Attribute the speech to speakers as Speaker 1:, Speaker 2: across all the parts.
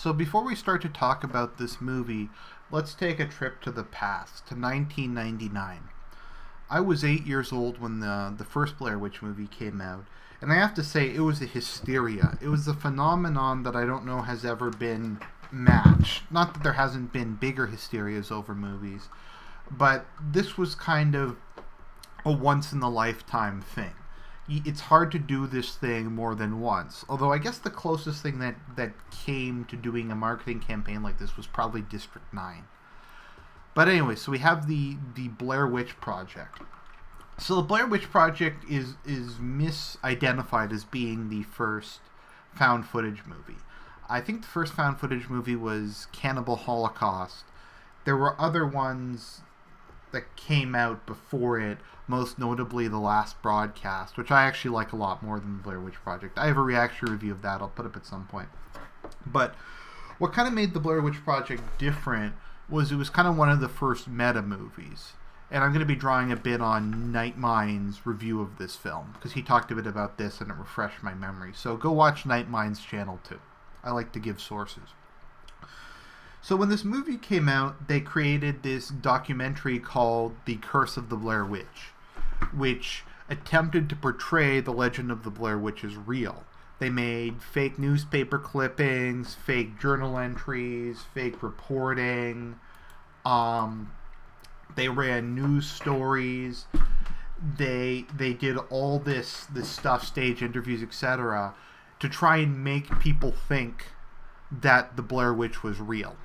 Speaker 1: So before we start to talk about this movie, let's take a trip to the past, to 1999. I was 8 years old when the first Blair Witch movie came out, and I have to say it was a hysteria. It was a phenomenon that I don't know has ever been matched. Not that there hasn't been bigger hysterias over movies, but this was kind of a once-in-a-lifetime thing. It's hard to do this thing more than once. Although I guess the closest thing that came to doing a marketing campaign like this was probably District 9. But anyway, so we have the Blair Witch Project. So the Blair Witch Project is misidentified as being the first found footage movie. I think the first found footage movie was Cannibal Holocaust. There were other ones that came out before it, most notably The Last Broadcast, which I actually like a lot more than the Blair Witch Project. I have a reaction review of that I'll put up at some point. But what kind of made the Blair Witch Project different was it was kind of one of the first meta movies. And I'm going to be drawing a bit on Nightmind's review of this film, because he talked a bit about this and it refreshed my memory. So go watch Nightmind's channel too. I like to give sources. So when this movie came out, they created this documentary called The Curse of the Blair Witch, which attempted to portray the legend of the Blair Witch as real. They made fake newspaper clippings, fake journal entries, fake reporting. They ran news stories. They did all this stuff, stage interviews, etc., to try and make people think that the Blair Witch was real.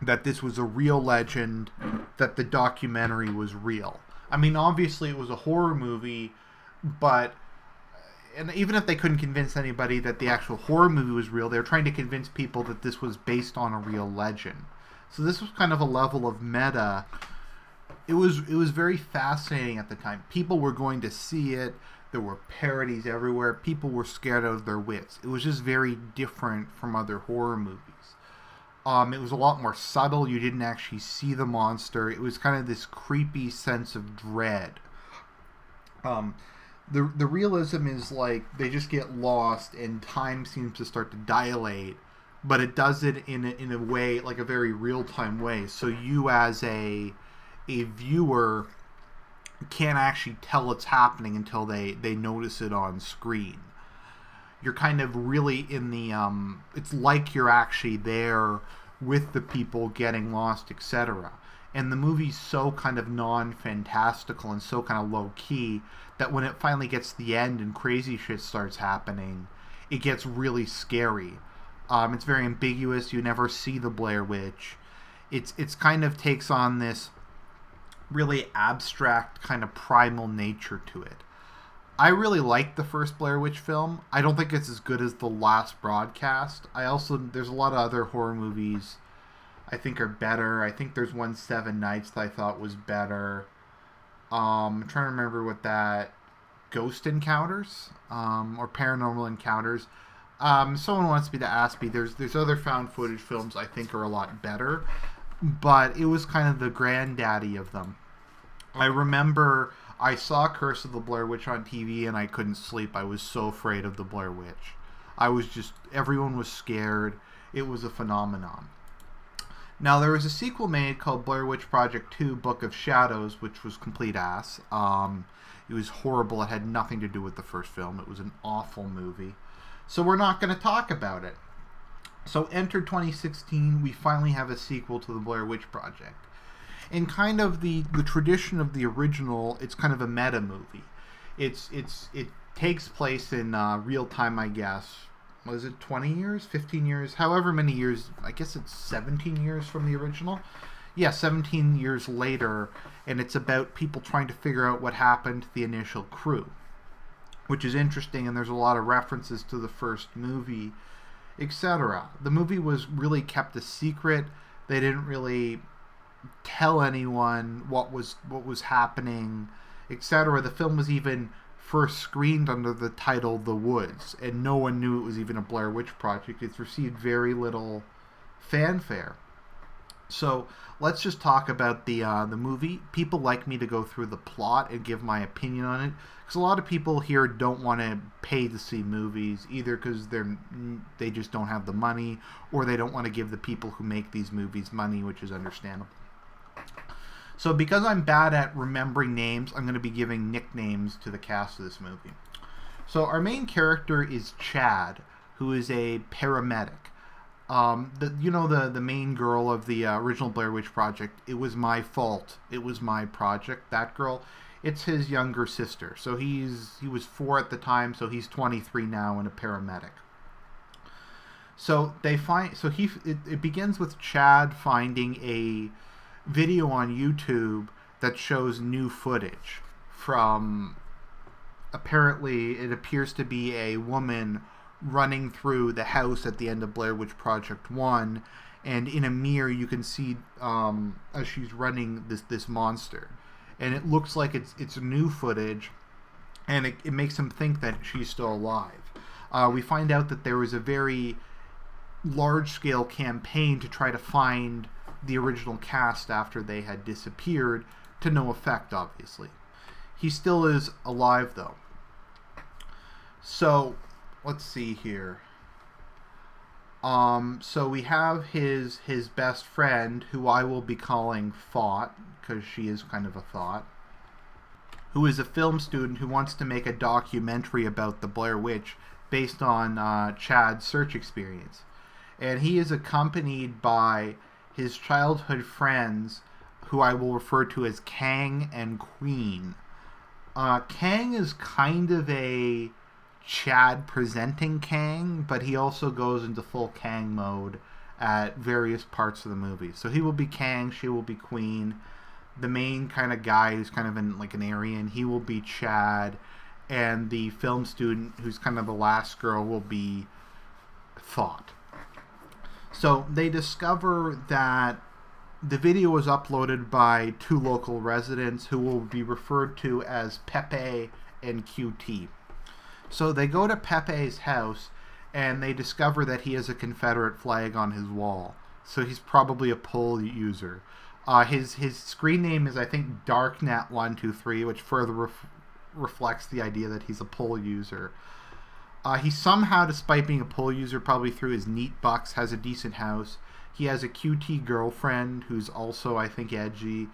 Speaker 1: That this was a real legend, that the documentary was real. I mean, obviously it was a horror movie, but and even if they couldn't convince anybody that the actual horror movie was real, they were trying to convince people that this was based on a real legend. So this was kind of a level of meta. It was very fascinating at the time. People were going to see it. There were parodies everywhere. People were scared out of their wits. It was just very different from other horror movies. It was a lot more subtle. You didn't actually see the monster. It was kind of this creepy sense of dread. The realism is like they just get lost and time seems to start to dilate, but it does it in a way, like a very real-time way. So you as a viewer can't actually tell it's happening until they notice it on screen. You're kind of really in the it's like you're actually there with the people getting lost, etc. And the movie's so kind of non-fantastical and so kind of low-key that when it finally gets to the end and crazy shit starts happening, it gets really scary. It's very ambiguous. You never see the Blair Witch. It's kind of takes on this really abstract kind of primal nature to it. I really like the first Blair Witch film. I don't think it's as good as The Last Broadcast. There's a lot of other horror movies I think are better. I think there's one Seven Nights that I thought was better. I'm trying to remember what that... Ghost Encounters? Or Paranormal Encounters. Someone wants me to ask me. There's other found footage films I think are a lot better. But it was kind of the granddaddy of them. I remember I saw Curse of the Blair Witch on TV and I couldn't sleep. I was so afraid of the Blair Witch. Everyone was scared. It was a phenomenon. Now, there was a sequel made called Blair Witch Project 2 Book of Shadows, which was complete ass. It was horrible. It had nothing to do with the first film. It was an awful movie. So we're not going to talk about it. So enter 2016, we finally have a sequel to the Blair Witch Project. In kind of the tradition of the original, it's kind of a meta movie. It takes place in real time, I guess. Was it 20 years? 15 years? However many years. I guess it's 17 years from the original. Yeah, 17 years later, and it's about people trying to figure out what happened to the initial crew, which is interesting, and there's a lot of references to the first movie, etc. The movie was really kept a secret. They didn't really tell anyone what was happening, etc. The film was even first screened under the title The Woods, and no one knew it was even a Blair Witch Project. It's received very little fanfare. So let's just talk about the movie. People like me to go through the plot and give my opinion on it, because a lot of people here don't want to pay to see movies, either because they just don't have the money, or they don't want to give the people who make these movies money, which is understandable. So because I'm bad at remembering names, I'm going to be giving nicknames to the cast of this movie. So our main character is Chad, who is a paramedic. The main girl of the original Blair Witch Project. It was my fault. It was my project. That girl. It's his younger sister. So he was 4 at the time. So he's 23 now and a paramedic. So it begins with Chad finding a video on YouTube that shows new footage from, apparently it appears to be a woman running through the house at the end of Blair Witch Project 1, and in a mirror you can see as she's running this monster, and it looks like it's new footage, and it makes him think that she's still alive. We find out that there was a very large-scale campaign to try to find the original cast after they had disappeared, to no effect, obviously. He still is alive, though. So let's see here. So we have his best friend, who I will be calling Thought, because she is kind of a thought, who is a film student who wants to make a documentary about the Blair Witch based on Chad's search experience. And he is accompanied by his childhood friends, who I will refer to as Kang and Queen. Kang is kind of a Chad presenting Kang, but he also goes into full Kang mode at various parts of the movie. So he will be Kang, she will be Queen. The main kind of guy who's kind of an Aryan, he will be Chad, and the film student who's kind of the last girl will be Thought. So they discover that the video was uploaded by 2 local residents who will be referred to as Pepe and QT. So they go to Pepe's house, and they discover that he has a Confederate flag on his wall. So he's probably a poll user. His screen name is, I think, Darknet123, which further reflects the idea that he's a poll user. He somehow, despite being a poll user, probably through his neat bucks, has a decent house. He has a QT girlfriend who's also, I think, edgy.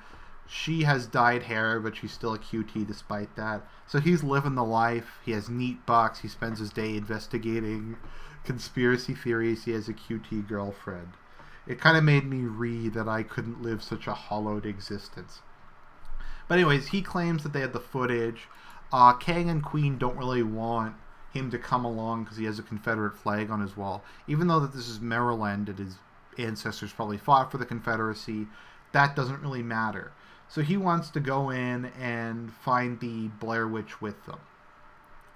Speaker 1: She has dyed hair, but she's still a QT despite that. So he's living the life. He has neat bucks. He spends his day investigating conspiracy theories. He has a QT girlfriend. It kind of made me read that I couldn't live such a hollowed existence. But anyways, he claims that they had the footage. Kang and Queen don't really want him to come along because he has a Confederate flag on his wall. Even though that this is Maryland and his ancestors probably fought for the Confederacy, that doesn't really matter. So he wants to go in and find the Blair Witch with them.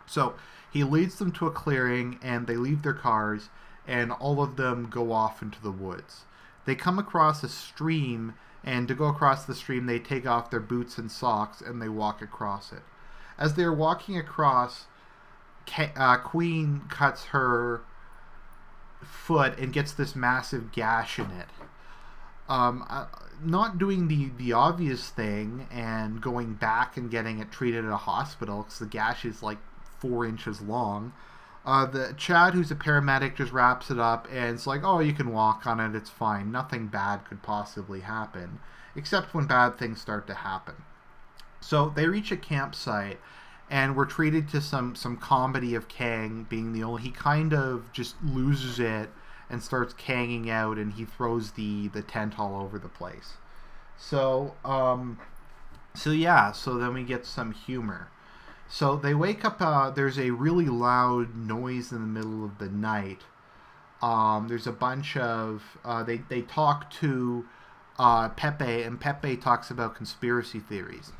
Speaker 1: So he leads them to a clearing, and they leave their cars, and all of them go off into the woods. They come across a stream, and to go across the stream, they take off their boots and socks, and they walk across it. As they're walking across, Queen cuts her foot and gets this massive gash in it. Not doing the obvious thing and going back and getting it treated at a hospital because the gash is like 4 inches long. The Chad, who's a paramedic, just wraps it up and it's like, oh, you can walk on it, it's fine. Nothing bad could possibly happen, except when bad things start to happen. So they reach a campsite, and we're treated to some comedy of Kang being the only... He kind of just loses it and starts kanging out, and he throws the tent all over the place. So then we get some humor. So they wake up, there's a really loud noise in the middle of the night. There's a bunch of... They talk to Pepe, and Pepe talks about conspiracy theories.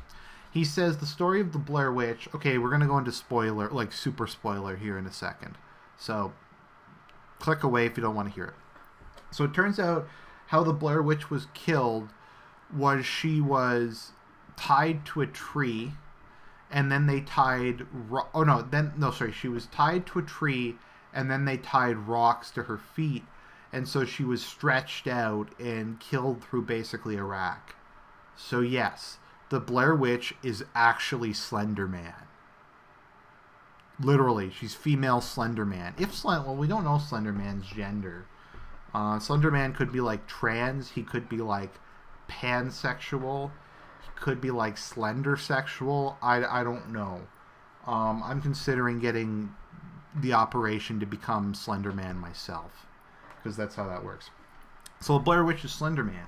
Speaker 1: He says the story of the Blair Witch... Okay, we're going to go into spoiler, like super spoiler here in a second. So click away if you don't want to hear it. So it turns out how the Blair Witch was killed was she was tied to a tree, and then they tied... she was tied to a tree, and then they tied rocks to her feet, and so she was stretched out and killed through basically a rack. So yes, the Blair Witch is actually Slenderman. Literally, she's female Slenderman. Well, we don't know Slenderman's gender. Slenderman could be like trans. He could be like pansexual. He could be like slender sexual. I don't know. I'm considering getting the operation to become Slenderman myself, because that's how that works. So Blair Witch is Slenderman.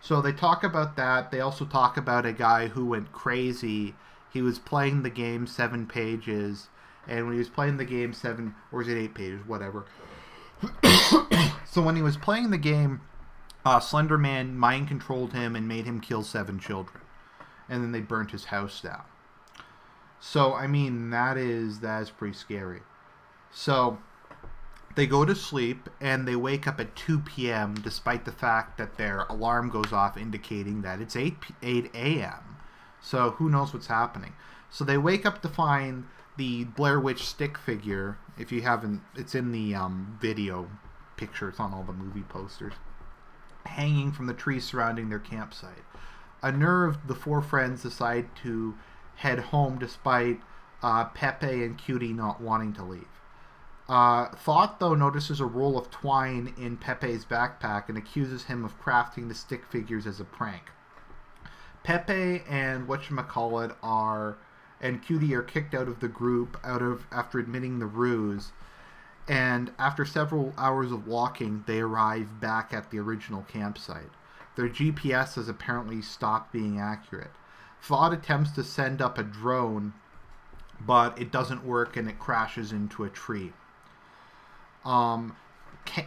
Speaker 1: So they talk about that. They also talk about a guy who went crazy. He was playing the game 7 pages, and when he was playing the game 7, or is it 8 pages, whatever. So when he was playing the game, Slenderman mind controlled him and made him kill 7 children, and then they burnt his house down. So I mean, that is pretty scary. So they go to sleep and they wake up at 2 p.m. despite the fact that their alarm goes off indicating that it's 8 a.m. So who knows what's happening. So they wake up to find the Blair Witch stick figure. If you haven't, it's in the video picture. It's on all the movie posters. Hanging from the tree surrounding their campsite. Unnerved, the 4 friends decide to head home despite Pepe and Cutie not wanting to leave. Thought, though, notices a roll of twine in Pepe's backpack and accuses him of crafting the stick figures as a prank. Pepe and and Cutie are kicked out of the group after admitting the ruse, and after several hours of walking, they arrive back at the original campsite. Their GPS has apparently stopped being accurate. Thought attempts to send up a drone, but it doesn't work and it crashes into a tree.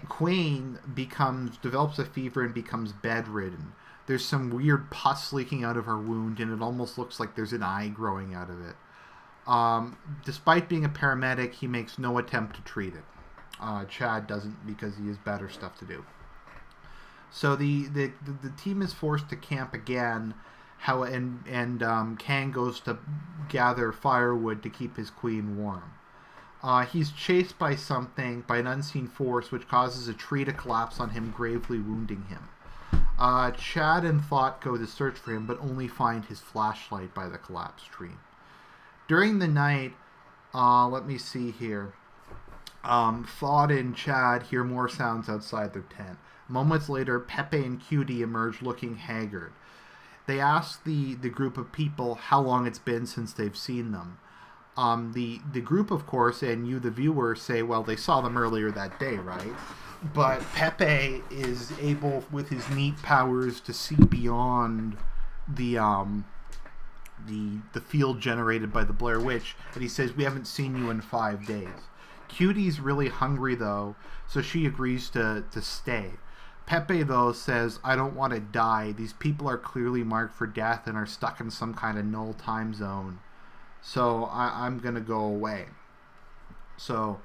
Speaker 1: Queen develops a fever and becomes bedridden. There's some weird pus leaking out of her wound, and it almost looks like there's an eye growing out of it. Despite being a paramedic, he makes no attempt to treat it. Chad doesn't, because he has better stuff to do. So the team is forced to camp again. Kang goes to gather firewood to keep his queen warm. He's chased by an unseen force, which causes a tree to collapse on him, gravely wounding him. Chad and Thought go to search for him, but only find his flashlight by the collapsed tree. During the night, let me see here. Thought and Chad hear more sounds outside their tent. Moments later, Pepe and Cutie emerge looking haggard. They ask the group of people how long it's been since they've seen them. The group, of course, and you, the viewer, say, well, they saw them earlier that day, right? But Pepe is able, with his neat powers, to see beyond the field generated by the Blair Witch, and he says, we haven't seen you in 5 days. Cutie's really hungry, though, so she agrees to stay. Pepe, though, says, I don't want to die. These people are clearly marked for death and are stuck in some kind of null time zone. So I'm going to go away. So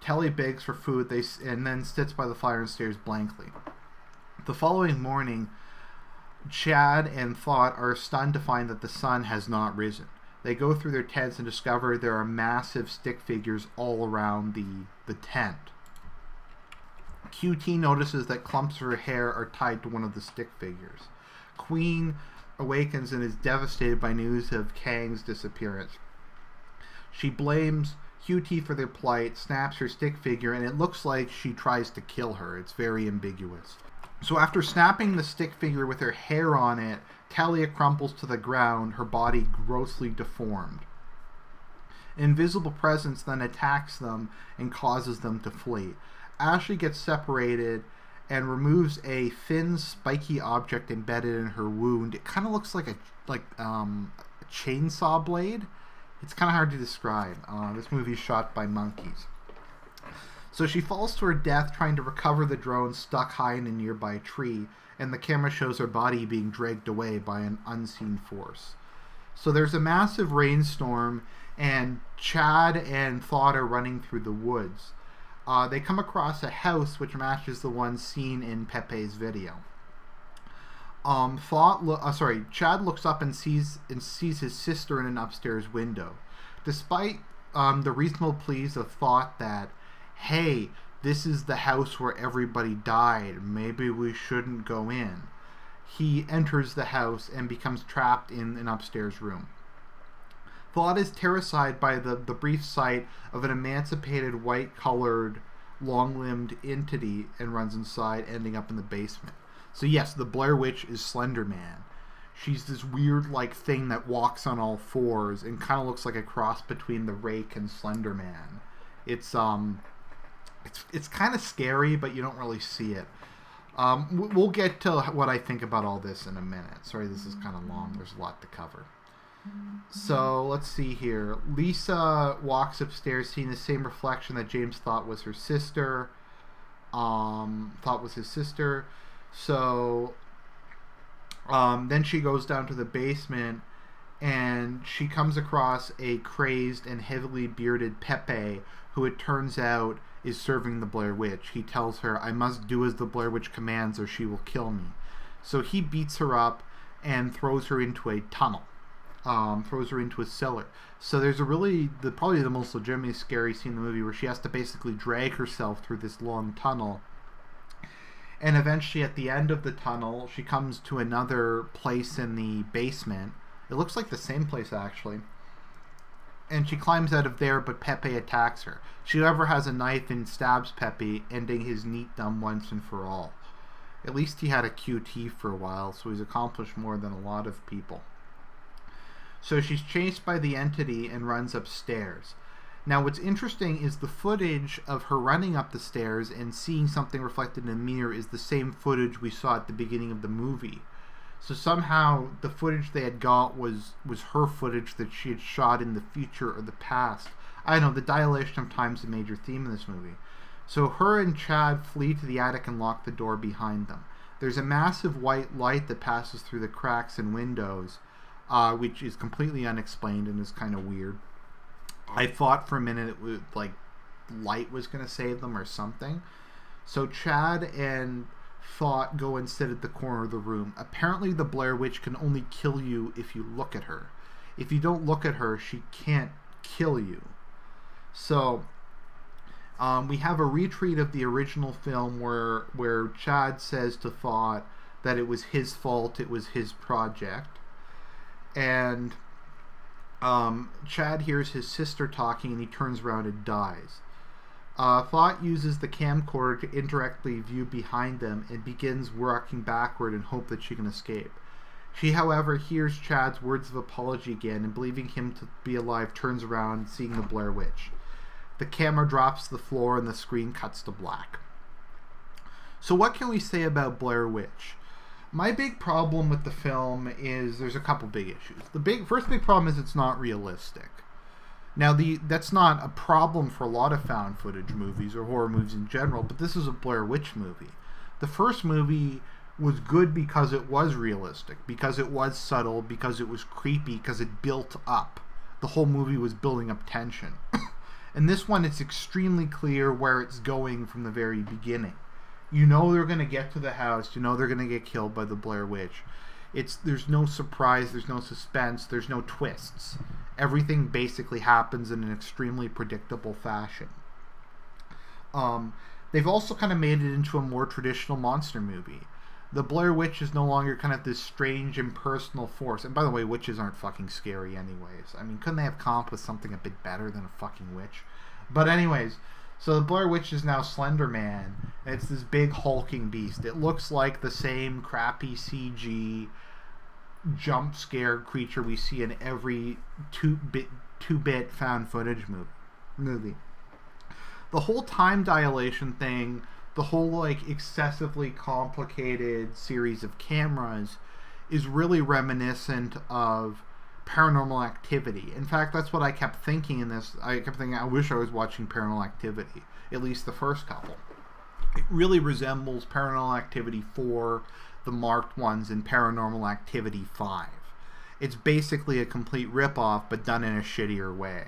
Speaker 1: Telly begs for food and then sits by the fire and stares blankly. The following morning, Chad and Thought are stunned to find that the sun has not risen. They go through their tents and discover there are massive stick figures all around the tent. QT notices that clumps of her hair are tied to one of the stick figures. Queen awakens and is devastated by news of Kang's disappearance. She blames QT for their plight, snaps her stick figure, and it looks like she tries to kill her. It's very ambiguous. So after snapping the stick figure with her hair on it, Talia crumples to the ground, her body grossly deformed. An invisible presence then attacks them and causes them to flee. Ashley gets separated and removes a thin, spiky object embedded in her wound. It kind of looks like a chainsaw blade. It's kind of hard to describe. This movie is shot by monkeys. So she falls to her death trying to recover the drone stuck high in a nearby tree, and the camera shows her body being dragged away by an unseen force. So there's a massive rainstorm, and Chad and Thought are running through the woods. They come across a house which matches the one seen in Pepe's video. Chad looks up and sees his sister in an upstairs window. Despite the reasonable pleas of Thought that, hey, This is the house where everybody died. Maybe we shouldn't go in. He enters the house and becomes trapped in an upstairs room. Thought is terrified by the brief sight of an emancipated, white-colored, long-limbed entity and runs inside, ending up in the basement. So yes, the Blair Witch is Slenderman. She's this weird, like, thing that walks on all fours and kind of looks like a cross between the Rake and Slenderman. It's kind of scary, but you don't really see it. We'll get to what I think about all this in a minute. Sorry, this is kind of long. There's a lot to cover. So, let's see here. Lisa walks upstairs, seeing the same reflection that James thought was her sister. Thought was his sister. So, then she goes down to the basement, and she comes across a crazed and heavily bearded Pepe, who it turns out is serving the Blair Witch. He tells her, "I must do as the Blair Witch commands or she will kill me." So he beats her up and throws her into a tunnel. Throws her into a cellar. So there's probably the most legitimately scary scene in the movie, where she has to basically drag herself through this long tunnel. And eventually at the end of the tunnel, she comes to another place in the basement. It looks like the same place, actually. And she climbs out of there, but Pepe attacks her. She, however, has a knife and stabs Pepe, ending his neatdom once and for all. At least he had a QT for a while, so he's accomplished more than a lot of people. So she's chased by the entity and runs upstairs. Now, what's interesting is the footage of her running up the stairs and seeing something reflected in a mirror is the same footage we saw at the beginning of the movie. So somehow the footage they had got was her footage that she had shot in the future or the past. I don't know, the dilation of time is a major theme in this movie. So her and Chad flee to the attic and lock the door behind them. There's a massive white light that passes through the cracks and windows, which is completely unexplained and is kind of weird. I thought for a minute it was like light was going to save them or something. So Chad and Thought go and sit at the corner of the room. Apparently the Blair Witch can only kill you if you look at her. If you don't look at her, she can't kill you. So we have a retreat of the original film where Chad says to Thought that it was his fault, it was his project. And Chad hears his sister talking and he turns around and dies. Thought uses the camcorder to indirectly view behind them and begins working backward in hope that she can escape. She, however, hears Chad's words of apology again and, believing him to be alive, turns around, seeing the Blair Witch. The camera drops to the floor and the screen cuts to black. So what can we say about Blair Witch? My big problem with the film is there's a couple big issues. The first big problem is it's not realistic. Now, that's not a problem for a lot of found footage movies or horror movies in general, but this is a Blair Witch movie. The first movie was good because it was realistic, because it was subtle, because it was creepy, because it built up. The whole movie was building up tension. And this one, it's extremely clear where it's going from the very beginning. You know they're going to get to the house. You know they're going to get killed by the Blair Witch. There's no surprise. There's no suspense. There's no twists. Everything basically happens in an extremely predictable fashion. They've also kind of made it into a more traditional monster movie. The Blair Witch is no longer kind of this strange, impersonal force. And by the way, witches aren't fucking scary anyways. I mean, couldn't they have come up with something a bit better than a fucking witch? But anyways, so the Blair Witch is now Slenderman. And it's this big hulking beast. It looks like the same crappy CG jump scare creature we see in every 2-bit found footage movie. The whole time dilation thing, the whole like excessively complicated series of cameras is really reminiscent of Paranormal Activity. In fact, that's what I kept thinking in this. I kept thinking, I wish I was watching Paranormal Activity, at least the first couple. It really resembles Paranormal Activity 4, the marked ones, in Paranormal Activity 5. It's basically a complete ripoff, but done in a shittier way.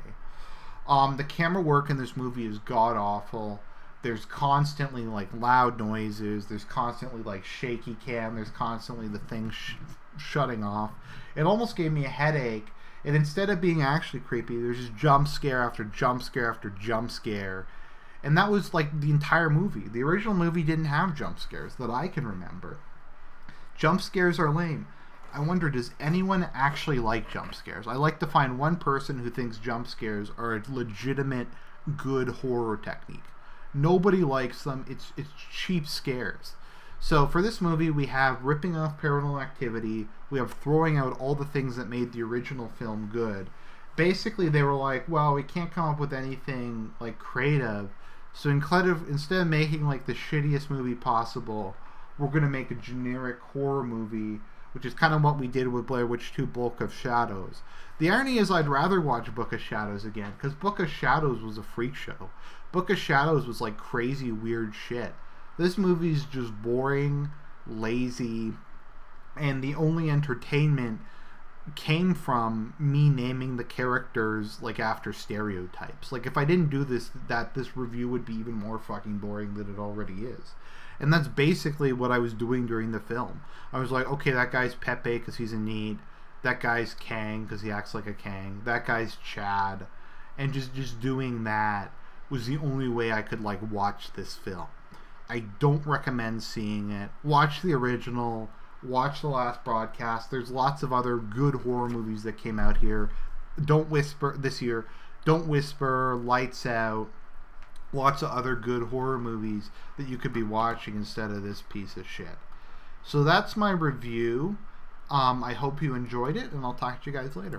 Speaker 1: The camera work in this movie is god-awful. There's constantly like loud noises. There's constantly like shaky cam. There's constantly the thing shutting off. It almost gave me a headache. And instead of being actually creepy, there's just jump scare after jump scare after jump scare. And that was like the entire movie. The original movie didn't have jump scares that I can remember. Jump scares are lame. I wonder, does anyone actually like jump scares? I like to find one person who thinks jump scares are a legitimate, good horror technique. Nobody likes them. It's cheap scares. So for this movie, we have ripping off Paranormal Activity. We have throwing out all the things that made the original film good. Basically, they were like, well, we can't come up with anything like creative. So instead of making like the shittiest movie possible, we're going to make a generic horror movie, which is kind of what we did with Blair Witch 2 Book of Shadows. The irony is I'd rather watch Book of Shadows again, because Book of Shadows was a freak show. Book of Shadows was like crazy, weird shit. This movie's just boring, lazy, and the only entertainment came from me naming the characters like after stereotypes. Like if I didn't do this review would be even more fucking boring than it already is. And that's basically what I was doing during the film. I was like, okay, that guy's Pepe because he's in need. That guy's Kang because he acts like a Kang. That guy's Chad. And just doing that was the only way I could like watch this film. I don't recommend seeing it. Watch the original. Watch the last broadcast. There's lots of other good horror movies that came out here. Don't Whisper this year. Don't Whisper, Lights Out. Lots of other good horror movies that you could be watching instead of this piece of shit. So that's my review. I hope you enjoyed it, and I'll talk to you guys later.